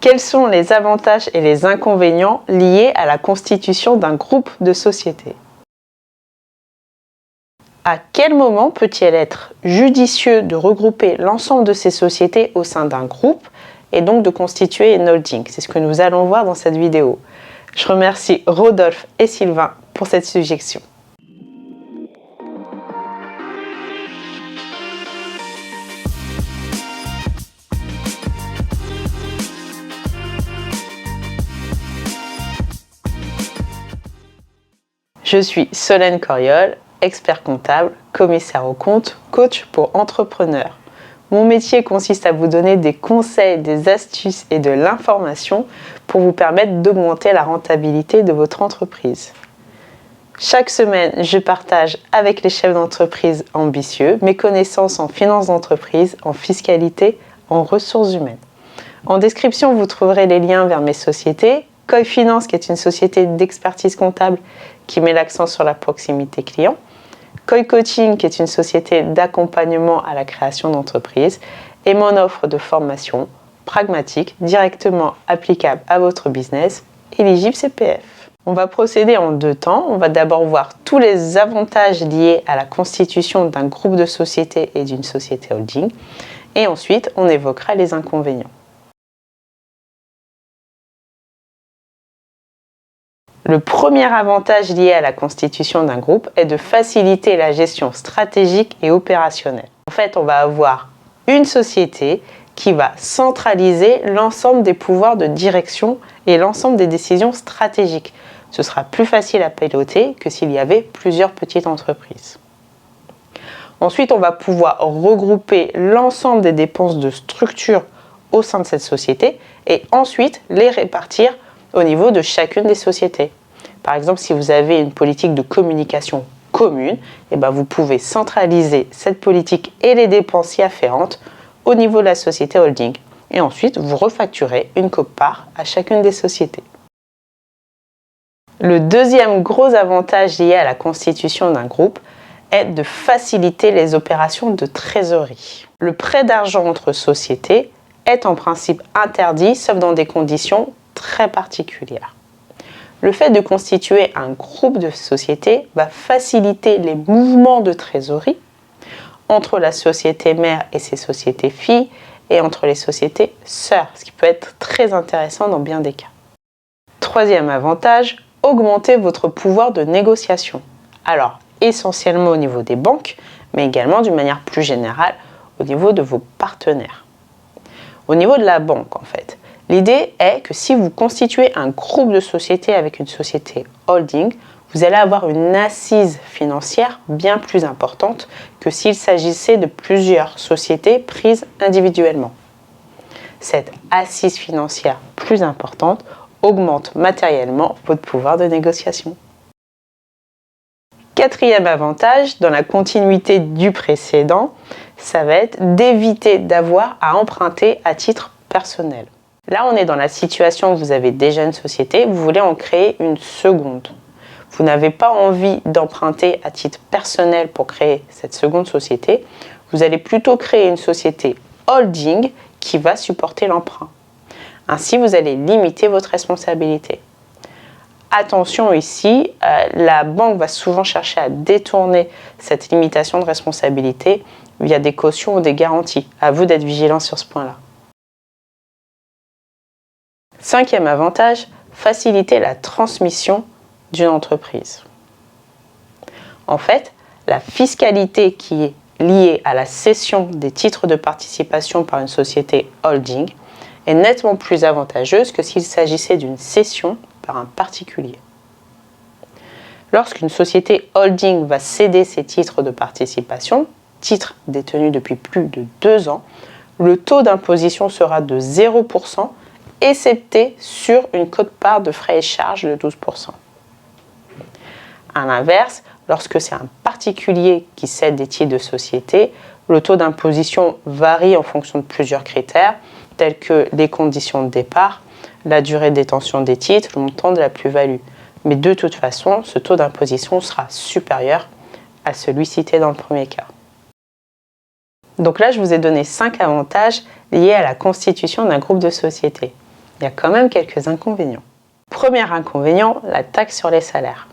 Quels sont les avantages et les inconvénients liés à la constitution d'un groupe de sociétés? À quel moment peut-il être judicieux de regrouper l'ensemble de ces sociétés au sein d'un groupe et donc de constituer une holding? C'est ce que nous allons voir dans cette vidéo. Je remercie Rodolphe et Sylvain pour cette suggestion. Je suis Solène Coriol, expert comptable, commissaire aux comptes, coach pour entrepreneurs. Mon métier consiste à vous donner des conseils, des astuces et de l'information pour vous permettre d'augmenter la rentabilité de votre entreprise. Chaque semaine, je partage avec les chefs d'entreprise ambitieux mes connaissances en finance d'entreprise, en fiscalité, en ressources humaines. En description, vous trouverez les liens vers mes sociétés. Koi Finance, qui est une société d'expertise comptable qui met l'accent sur la proximité client. Koi Coaching, qui est une société d'accompagnement à la création d'entreprises. Et mon offre de formation pragmatique, directement applicable à votre business, éligible CPF. On va procéder en deux temps. On va d'abord voir tous les avantages liés à la constitution d'un groupe de sociétés et d'une société holding. Et ensuite, on évoquera les inconvénients. Le premier avantage lié à la constitution d'un groupe est de faciliter la gestion stratégique et opérationnelle. En fait, on va avoir une société qui va centraliser l'ensemble des pouvoirs de direction et l'ensemble des décisions stratégiques. Ce sera plus facile à piloter que s'il y avait plusieurs petites entreprises. Ensuite, on va pouvoir regrouper l'ensemble des dépenses de structure au sein de cette société et ensuite les répartir au niveau de chacune des sociétés. Par exemple, si vous avez une politique de communication commune, vous pouvez centraliser cette politique et les dépenses y afférentes au niveau de la société holding. Et ensuite, vous refacturez une quote-part à chacune des sociétés. Le deuxième gros avantage lié à la constitution d'un groupe est de faciliter les opérations de trésorerie. Le prêt d'argent entre sociétés est en principe interdit, sauf dans des conditions très particulières. Le fait de constituer un groupe de sociétés va faciliter les mouvements de trésorerie entre la société mère et ses sociétés filles et entre les sociétés sœurs, ce qui peut être très intéressant dans bien des cas. Troisième avantage, augmenter votre pouvoir de négociation. Alors, essentiellement au niveau des banques, mais également d'une manière plus générale au niveau de vos partenaires. Au niveau de la banque, en fait, l'idée est que si vous constituez un groupe de sociétés avec une société holding, vous allez avoir une assise financière bien plus importante que s'il s'agissait de plusieurs sociétés prises individuellement. Cette assise financière plus importante augmente matériellement votre pouvoir de négociation. Quatrième avantage, dans la continuité du précédent, ça va être d'éviter d'avoir à emprunter à titre personnel. Là, on est dans la situation où vous avez déjà une société, vous voulez en créer une seconde. Vous n'avez pas envie d'emprunter à titre personnel pour créer cette seconde société. Vous allez plutôt créer une société holding qui va supporter l'emprunt. Ainsi, vous allez limiter votre responsabilité. Attention ici, la banque va souvent chercher à détourner cette limitation de responsabilité via des cautions ou des garanties. À vous d'être vigilant sur ce point-là. Cinquième avantage, faciliter la transmission d'une entreprise. En fait, la fiscalité qui est liée à la cession des titres de participation par une société holding est nettement plus avantageuse que s'il s'agissait d'une cession par un particulier. Lorsqu'une société holding va céder ses titres de participation, titres détenus depuis plus de 2 ans, le taux d'imposition sera de 0%, excepté sur une quote-part de frais et charges de 12%. À l'inverse, lorsque c'est un particulier qui cède des titres de société, le taux d'imposition varie en fonction de plusieurs critères, tels que les conditions de départ, la durée de détention des titres, le montant de la plus-value. Mais de toute façon, ce taux d'imposition sera supérieur à celui cité dans le premier cas. Donc là, je vous ai donné 5 avantages liés à la constitution d'un groupe de sociétés. il y a quand même quelques inconvénients. Premier inconvénient, la taxe sur les salaires.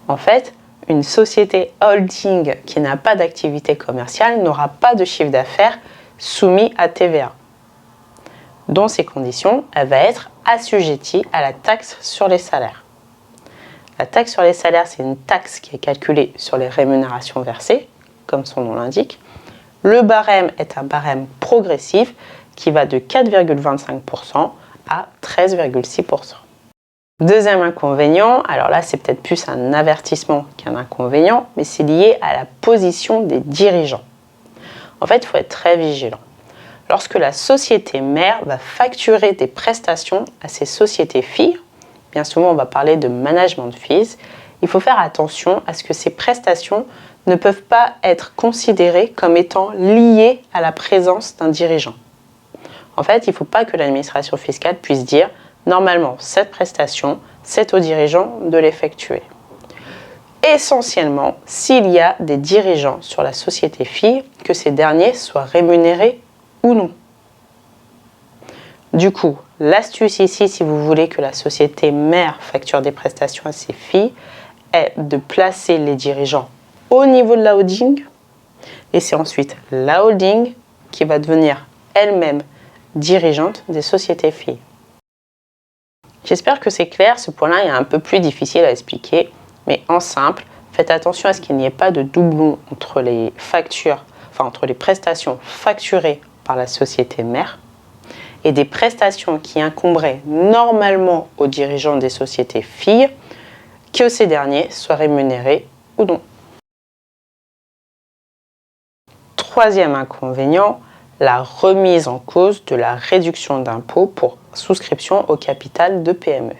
En fait, une société holding qui n'a pas d'activité commerciale n'aura pas de chiffre d'affaires soumis à TVA. Dans ces conditions, elle va être assujettie à la taxe sur les salaires. La taxe sur les salaires, c'est une taxe qui est calculée sur les rémunérations versées, comme son nom l'indique. Le barème est un barème progressif qui va de 4,25% à 13,6%. Deuxième inconvénient, alors là c'est peut-être plus un avertissement qu'un inconvénient, mais c'est lié à la position des dirigeants. En fait, il faut être très vigilant. Lorsque la société mère va facturer des prestations à ses sociétés filles, bien souvent on va parler de management fees, il faut faire attention à ce que ces prestations ne peuvent pas être considérées comme étant liées à la présence d'un dirigeant. En fait, il ne faut pas que l'administration fiscale puisse dire normalement, cette prestation, c'est au dirigeant de l'effectuer. Essentiellement, s'il y a des dirigeants sur la société fille, que ces derniers soient rémunérés ou non. Du coup, l'astuce ici, si vous voulez que la société mère facture des prestations à ses filles, est de placer les dirigeants au niveau de la holding, et c'est ensuite la holding qui va devenir elle-même dirigeante des sociétés filles. J'espère que c'est clair, ce point-là est un peu plus difficile à expliquer, mais en simple, faites attention à ce qu'il n'y ait pas de doublon entre les factures, entre les prestations facturées par la société mère et des prestations qui incomberaient normalement aux dirigeants des sociétés filles, que ces derniers soient rémunérés ou non. Troisième inconvénient, la remise en cause de la réduction d'impôt pour souscription au capital de PME.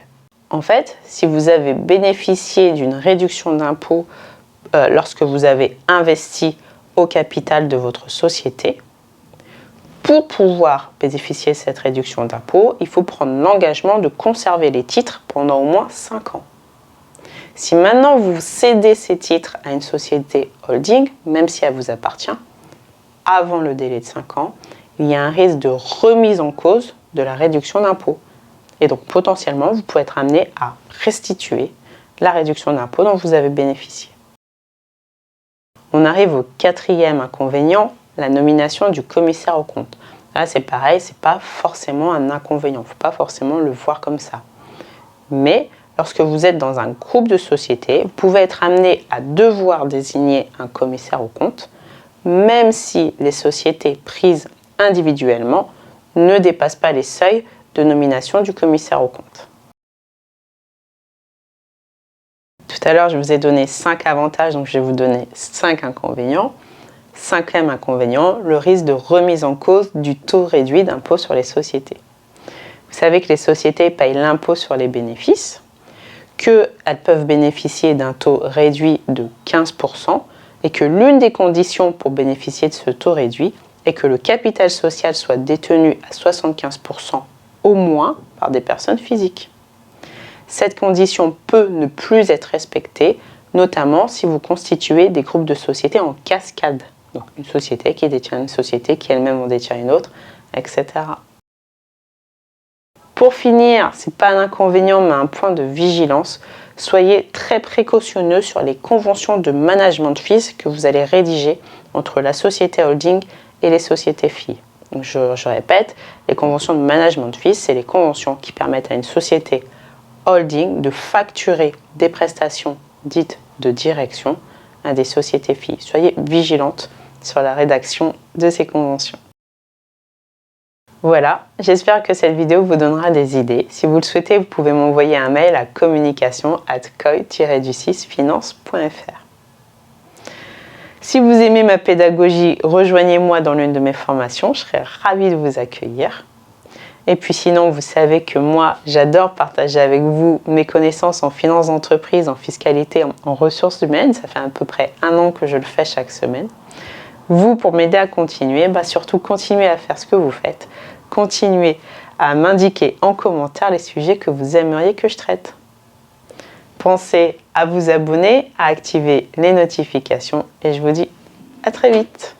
En fait, si vous avez bénéficié d'une réduction d'impôt lorsque vous avez investi au capital de votre société, pour pouvoir bénéficier de cette réduction d'impôt, il faut prendre l'engagement de conserver les titres pendant au moins 5 ans. Si maintenant vous cédez ces titres à une société holding, même si elle vous appartient, avant le délai de 5 ans, il y a un risque de remise en cause de la réduction d'impôt. Et donc potentiellement, vous pouvez être amené à restituer la réduction d'impôt dont vous avez bénéficié. On arrive au quatrième inconvénient, la nomination du commissaire aux comptes. Là, c'est pareil, ce n'est pas forcément un inconvénient, il ne faut pas forcément le voir comme ça. Mais lorsque vous êtes dans un groupe de sociétés, vous pouvez être amené à devoir désigner un commissaire aux comptes, même si les sociétés prises individuellement ne dépassent pas les seuils de nomination du commissaire aux comptes. Tout à l'heure, je vous ai donné 5 avantages, donc je vais vous donner 5 inconvénients. Cinquième inconvénient, le risque de remise en cause du taux réduit d'impôt sur les sociétés. Vous savez que les sociétés payent l'impôt sur les bénéfices, qu'elles peuvent bénéficier d'un taux réduit de 15%, et que l'une des conditions pour bénéficier de ce taux réduit est que le capital social soit détenu à 75% au moins par des personnes physiques. Cette condition peut ne plus être respectée, notamment si vous constituez des groupes de sociétés en cascade. Donc une société qui détient une société qui elle-même en détient une autre, etc. Pour finir, ce n'est pas un inconvénient mais un point de vigilance. Soyez très précautionneux sur les conventions de management fees que vous allez rédiger entre la société holding et les sociétés filles. Donc je répète, les conventions de management fees, c'est les conventions qui permettent à une société holding de facturer des prestations dites de direction à des sociétés filles. Soyez vigilantes sur la rédaction de ces conventions. Voilà, j'espère que cette vidéo vous donnera des idées. Si vous le souhaitez, vous pouvez m'envoyer un mail à communication@coy-finance.fr. Si vous aimez ma pédagogie, rejoignez-moi dans l'une de mes formations, je serai ravie de vous accueillir. Et puis sinon, vous savez que moi, j'adore partager avec vous mes connaissances en finance d'entreprise, en fiscalité, en ressources humaines. Ça fait à peu près 1 an que je le fais chaque semaine. Vous, pour m'aider à continuer, surtout continuez à faire ce que vous faites. Continuez à m'indiquer en commentaire les sujets que vous aimeriez que je traite. Pensez à vous abonner, à activer les notifications et je vous dis à très vite.